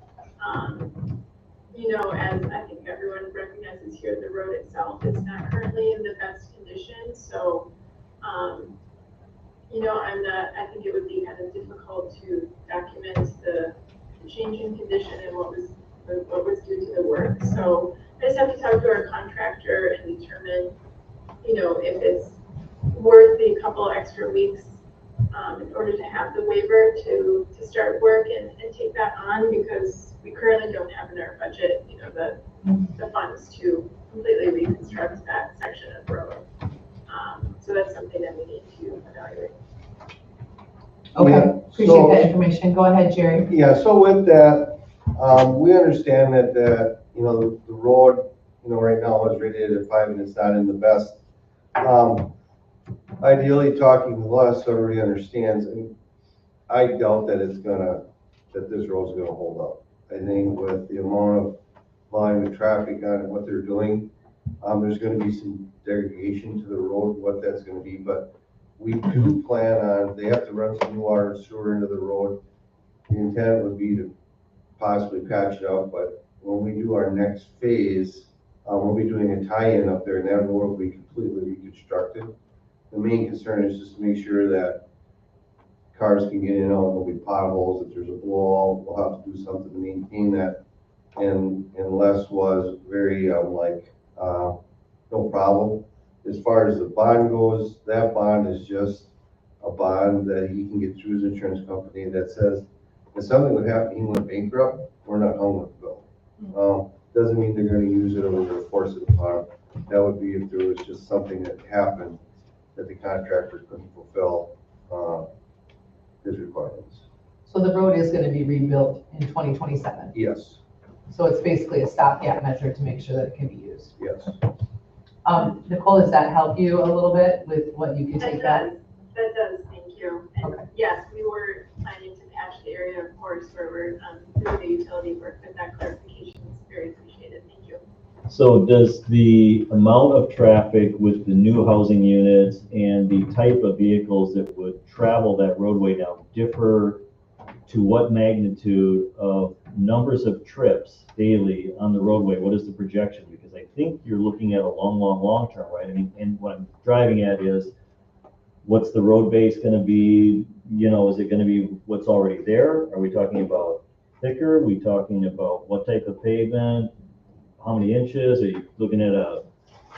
You know, as I think everyone recognizes here, the road itself is not currently in the best condition, so you know, I think it would be kind of difficult to document the change in condition and what was due to the work. So I just have to talk to our contractor and determine, you know, if it's worth the couple extra weeks in order to have the waiver to start work and take that on, because we currently don't have in our budget, you know, the funds to completely reconstruct that section of road. So that's something that we need to evaluate.
Okay,
Yeah,
appreciate
so-
that information. Go ahead, Jerry.
Yeah, so with that, we understand that, you know, the road, you know, right now is rated at 5 and it's not in the best. Ideally, talking to us, so everybody understands, and I doubt that that this road's gonna hold up. I think with the amount of volume of traffic on it, what they're doing, there's gonna be some degradation to the road, what that's gonna be, but we do plan on, they have to run some new water and sewer into the road. The intent would be to possibly patch it up, but when we do our next phase, we'll be doing a tie-in up there, and that road will be completely reconstructed. The main concern is just to make sure that cars can get in and out, there'll be potholes, if there's a blowout, we'll have to do something to maintain that. And Les was very, no problem. As far as the bond goes, that bond is just a bond that he can get through his insurance company that says, if something would happen, he went bankrupt, we're not hung with the bill. Doesn't mean they're gonna use it or they're gonna force it upon. That would be if there was just something that happened that the contractor couldn't fulfill, his requirements.
So the road is gonna be rebuilt in 2027.
Yes,
So it's basically a stopgap measure to make sure that it can be used.
yes.
Nicole, does that help you a little bit with what you can take back?
That does, thank you. And
Okay.
yes, we were planning to patch the area, of course, where we're doing the utility work, but that clarification is very appreciated, thank you.
So does the amount of traffic with the new housing units and the type of vehicles that would travel that roadway now differ to what magnitude of numbers of trips daily on the roadway? What is the projection? Because I think you're looking at a long term, right? I mean, and what I'm driving at is, what's the road base gonna be? You know, is it gonna be what's already there? Are we talking about thicker? Are we talking about what type of pavement? How many inches? Are you looking at a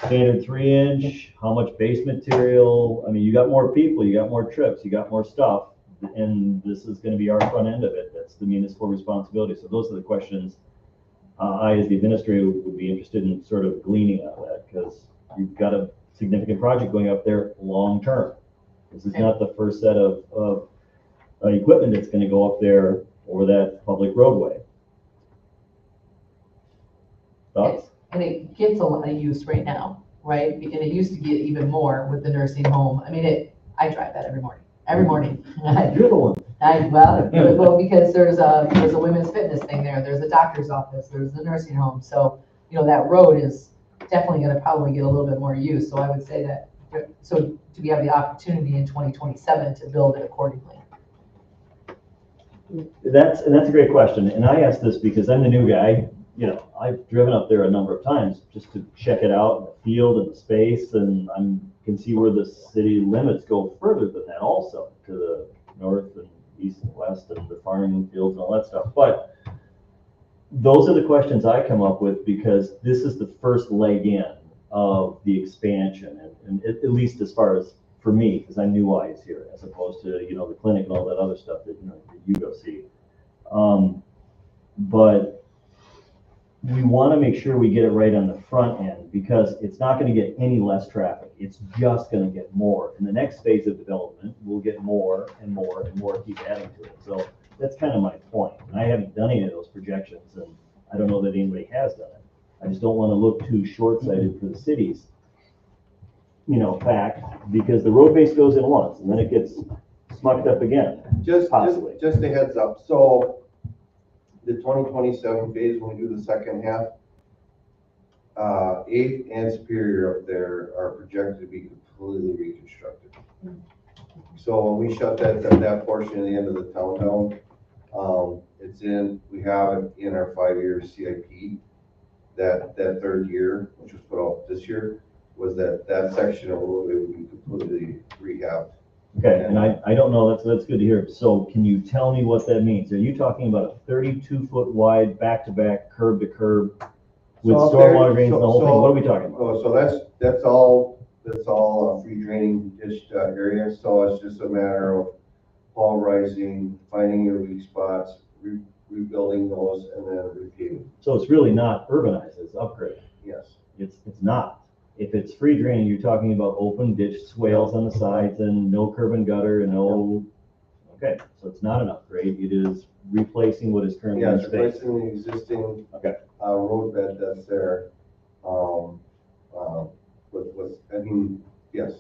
standard 3-inch? How much base material? I mean, you got more people, you got more trips, you got more stuff, and this is gonna be our front end of it. That's the municipal responsibility. So those are the questions I, as the administrator, would be interested in sort of gleaning out of that, because you've got a significant project going up there long term. This is not the first set of equipment that's gonna go up there or that public roadway. Thoughts?
And it gets a lot of use right now, right? And it used to get even more with the nursing home. I mean, I drive that every morning.
You're the one.
Well, because there's a women's fitness thing there, there's a doctor's office, there's the nursing home, so, that road is definitely gonna probably get a little bit more use, so I would say that, so do we have the opportunity in 2027 to build it accordingly?
That's a great question, and I ask this because I'm the new guy. I've driven up there a number of times just to check it out, the field and the space, and I can see where the city limits go further than that also, to the north and east and west and the farming fields and all that stuff. But those are the questions I come up with because this is the first leg in of the expansion, and at least as far as for me, because I'm new eyes here, as opposed to, the clinic and all that other stuff that, that you go see. But we want to make sure we get it right on the front end because it's not going to get any less traffic. It's just going to get more. In the next phase of development, we'll get more and more and more, keep adding to it. So that's kind of my point. And I haven't done any of those projections, and I don't know that anybody has done it. I just don't want to look too short-sighted for the city's, fact, because the road base goes in once and then it gets smucked up again.
Just a heads up. So the 2027 phase, when we do the second half, 8th and Superior up there are projected to be completely reconstructed. So when we shut that portion of the end of the town down, we have it in our 5-year CIP. That third year, which was put out this year, was that section of roadway would be completely rehabbed.
Okay, and I don't know, that's good to hear. So can you tell me what that means? Are you talking about a 32-foot wide, back-to-back, curb-to-curb with stormwater drains and the whole thing? What are we talking about?
So that's all free draining ditch area. So it's just a matter of pulverizing, finding your weak spots, rebuilding those, and then repaving.
So it's really not urbanized, it's upgraded.
Yes.
It's not. If it's free draining, you're talking about open ditch swales on the sides and no curb and gutter and no, okay, so it's not an upgrade, it is replacing what is currently in
Yes,
space.
replacing the existing
Okay.
road bed that's there. Yes.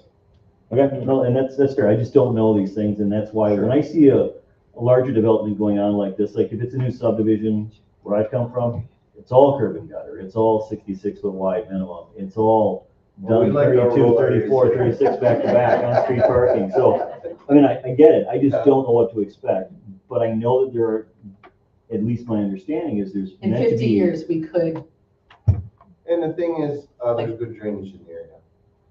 Okay, no, and that's fair, I just don't know these things, and that's why when I see a larger development going on like this, like if it's a new subdivision where I've come from, it's all curb and gutter, it's all 66-foot wide minimum, it's all done 32, 34, 36 back to back on street parking. So, I mean, I get it, I just don't know what to expect, but I know that there are, at least my understanding is there's
In
meant to
50
be.
years, we could,
And the thing is, there's good drainage in the area.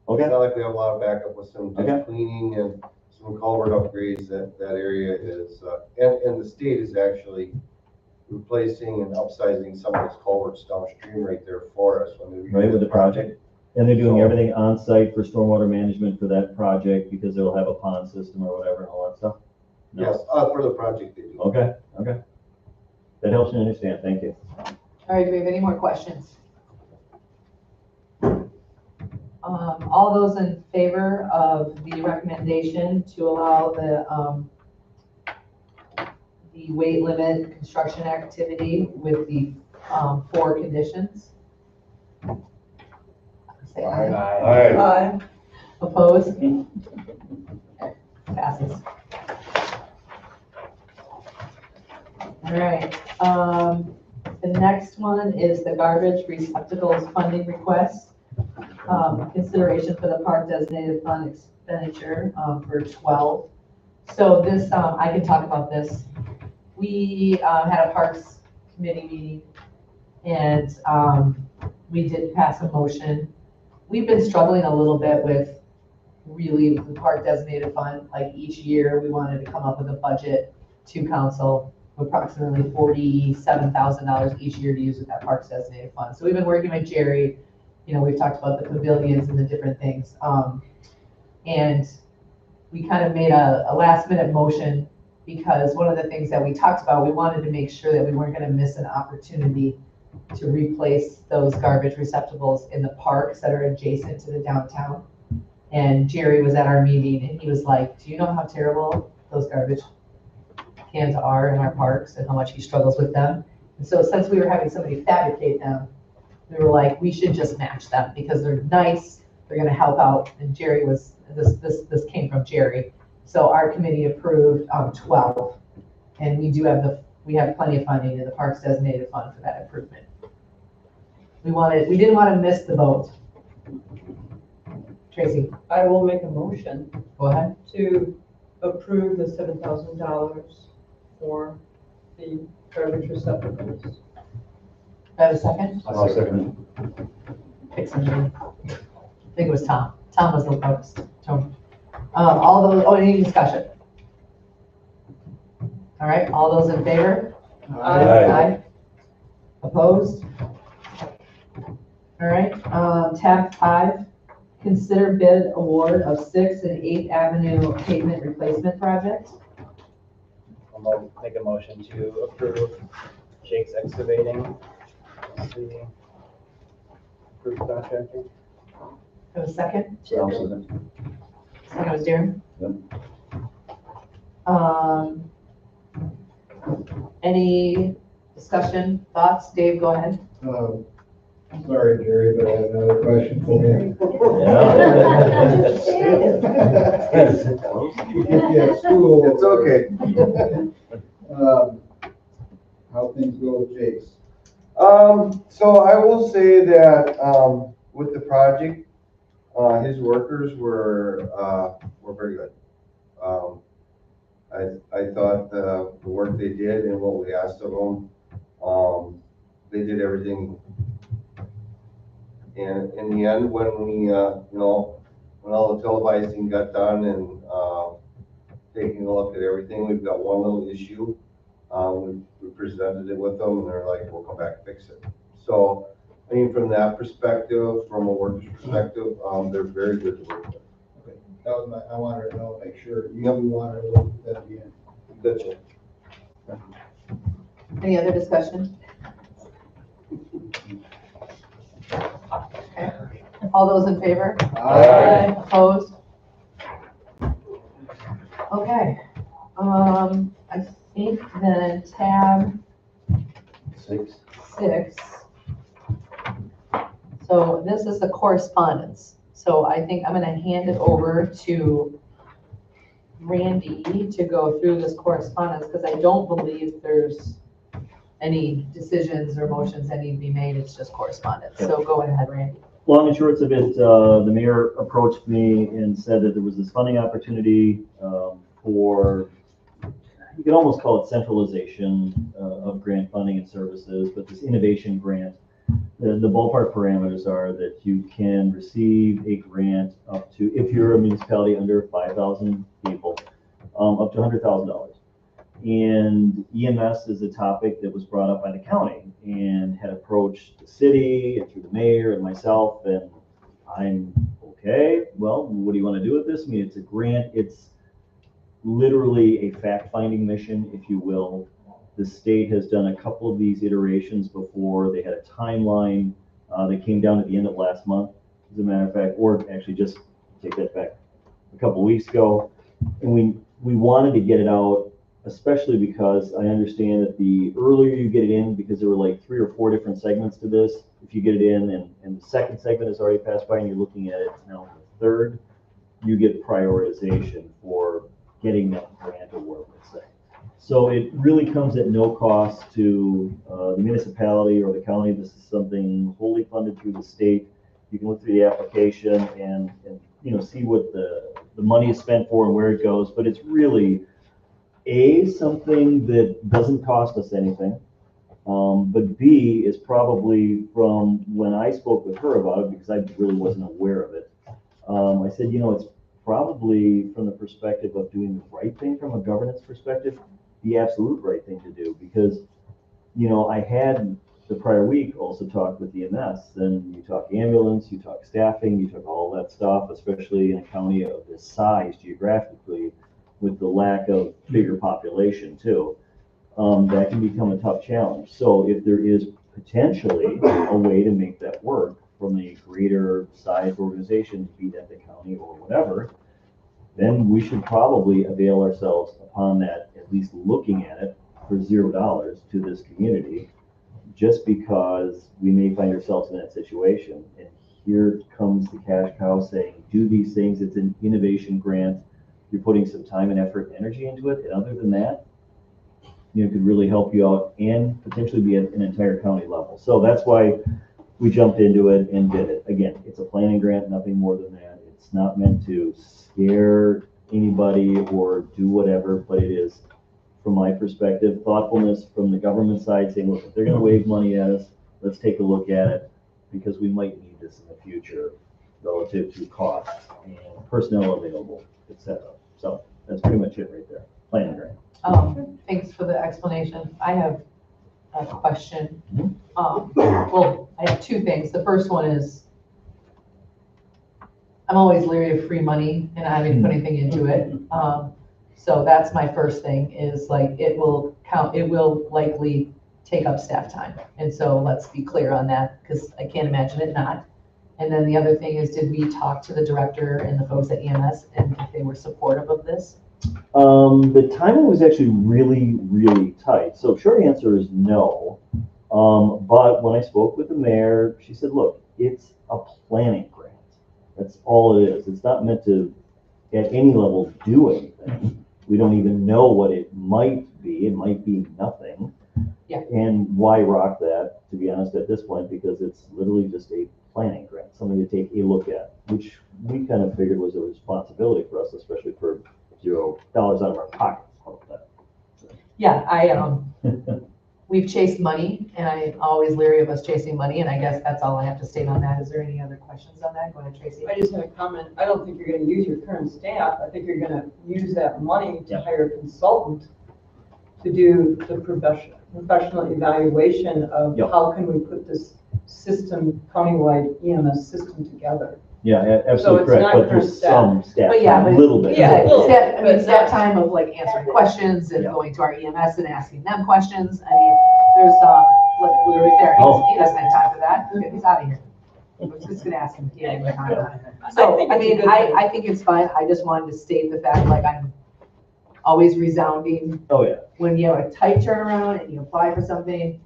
Okay,
It's not like we have a lot of backup with some ditch
Okay.
cleaning and some culvert upgrades. That area is, and the state is actually replacing and upsizing some of those culverts downstream right there for us when we
right, with the project. And they're doing everything on site for stormwater management for that project because they'll have a pond system or whatever and all that stuff? No?
Yes, for the project they do.
Okay. That helps me understand, thank you.
all right, do we have any more questions? All those in favor of the recommendation to allow the weight limit construction activity with the 4 conditions? Say aye.
Aye.
Opposed? Okay, passes. All right, the next one is the garbage receptacles funding request. Consideration for the park designated fund expenditure for 12. So this, I can talk about this. We had a Parks Committee meeting and we did pass a motion. We've been struggling a little bit with really the park designated fund. Like each year we wanted to come up with a budget to council, approximately $47,000 each year to use with that parks designated fund. So we've been working with Jerry. We've talked about the pavilions and the different things. And we kind of made a last minute motion because one of the things that we talked about, we wanted to make sure that we weren't going to miss an opportunity to replace those garbage receptacles in the parks that are adjacent to the downtown. And Jerry was at our meeting and he was like, do you know how terrible those garbage cans are in our parks and how much he struggles with them? And so since we were having somebody fabricate them, we were like, we should just match them because they're nice, they're gonna help out. And Jerry was, this came from Jerry. So our committee approved 12. And we we have plenty of funding in the parks designated fund for that improvement. We didn't want to miss the boat. Tracy,
I will make a motion
go ahead.
to approve the $7,000 for the garbage receptacles.
Do I have a second?
I'll second.
Pick somebody. I think it was Tom. Tom was the lowest. All those, any discussion? All right, all those in favor?
Aye.
Opposed? All right, tab 5, consider bid award of 6th and 8th Avenue pavement replacement project.
I'll make a motion to approve Jake's Excavating as the approved contractor.
Have a second?
So, second.
Second was Darren. Any discussion, thoughts? Dave, go ahead.
Sorry, Jerry, but I have another question for you. Yeah, school.
It's okay.
How things go with Jake's?
So I will say that, with the project, his workers were very good. I thought the work they did and what we asked of them, they did everything. And in the end, when we, when all the televising got done and, taking a look at everything, we've got one little issue. We presented it with them and they're like, we'll come back and fix it. So, I mean, from that perspective, from a worker's perspective, they're very good to work with.
Okay, that was I wanted to know, make sure you wanted to look at that again.
Gotcha.
Any other discussion? Okay. All those in favor?
Aye.
Opposed? Okay, I think then tab
6.
6. So this is the correspondence. So I think I'm gonna hand it over to Randy to go through this correspondence, because I don't believe there's any decisions or motions that need to be made. It's just correspondence. So go ahead, Randy.
Long and short of it, the mayor approached me and said that there was this funding opportunity for, you could almost call it centralization of grant funding and services, but this innovation grant. The ballpark parameters are that you can receive a grant up to, if you're a municipality under 5,000 people, up to $100,000. And EMS is a topic that was brought up by the county and had approached the city and through the mayor and myself, and I'm okay, well, what do you want to do with this? I mean, it's a grant, it's literally a fact-finding mission, if you will. The state has done a couple of these iterations before. They had a timeline that came down at the end of last month, as a matter of fact, or actually just take that back a couple of weeks ago. And we wanted to get it out, especially because I understand that the earlier you get it in, because there were like 3 or 4 different segments to this, if you get it in and the second segment has already passed by and you're looking at it now in the third, you get prioritization for getting that grant award, let's say. So it really comes at no cost to the municipality or the county. This is something wholly funded through the state. You can look through the application and see what the money is spent for and where it goes. But it's really something that doesn't cost us anything. But B is probably from when I spoke with her about it, because I really wasn't aware of it. I said, it's probably from the perspective of doing the right thing from a governance perspective, the absolute right thing to do, because, I had the prior week also talked with EMS, and you talk ambulance, you talk staffing, you talk all that stuff, especially in a county of this size geographically, with the lack of bigger population too, that can become a tough challenge. So if there is potentially a way to make that work from a greater sized organization, be that the county or whatever, then we should probably avail ourselves upon that, at least looking at it for $0 to this community, just because we may find ourselves in that situation. And here comes the cash cow saying, do these things, it's an innovation grant, you're putting some time and effort and energy into it, and other than that, you know, could really help you out and potentially be at an entire county level. So that's why we jumped into it and did it. Again, it's a planning grant, nothing more than that. It's not meant to scare anybody or do whatever, but it is, from my perspective, thoughtfulness from the government side saying, look, if they're gonna wave money at us, let's take a look at it, because we might need this in the future relative to costs and personnel available, et cetera. So that's pretty much it right there, planning grant.
Thanks for the explanation. I have a question. Well, I have two things. The first one is, I'm always leery of free money and I haven't put anything into it. So that's my first thing, is like, it will likely take up staff time. And so let's be clear on that, because I can't imagine it not. And then the other thing is, did we talk to the director and the folks at EMS and if they were supportive of this?
The timing was actually really, really tight. So short answer is no. But when I spoke with the mayor, she said, look, it's a planning grant. That's all it is. It's not meant to, at any level, do anything. We don't even know what it might be. It might be nothing.
Yeah.
And why rock that, to be honest, at this point, because it's literally just a planning grant, something to take a look at, which we kind of figured was a responsibility for us, especially for $0 out of our pockets.
Yeah, we've chased money, and I'm always leery of us chasing money, and I guess that's all I have to state on that. Is there any other questions on that? Go ahead, Tracy.
I just had a comment. I don't think you're gonna use your current staff. I think you're gonna use that money to hire a consultant to do the professional evaluation of how can we put this system, countywide EMS system together.
Yeah,
So
absolutely
it's
correct,
not
but there's
current staff.
some staff,
But yeah,
a
but-
little bit.
Yeah, a little bit.
I mean, it's that time of like answering questions and going to our EMS and asking them questions. I mean, there's, look, we were right there. He doesn't have time for that. He's out of here. I was just gonna ask him if he had any time. So, I mean, I think it's fine. I just wanted to state the fact, like, I'm always resounding
Oh, yeah.
when you have a tight turnaround and you apply for something.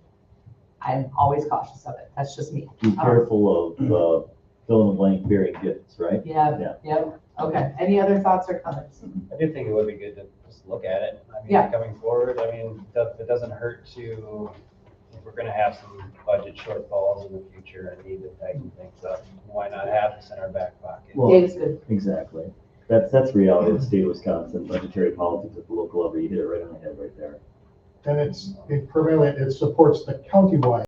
I'm always cautious of it. That's just me.
Be careful of fill in the blank bearing gifts, right?
Yeah, yep. Okay. Any other thoughts or comments?
I do think it would be good to just look at it. I mean,
Yeah.
coming forward, I mean, it doesn't hurt to, if we're gonna have some budget shortfalls in the future and need to tighten things up, why not have this in our back pocket?
Well,
Dave's good.
exactly. That's reality of the state of Wisconsin, budgetary politics at the local level. You hit it right on the head right there.
And it supports the countywide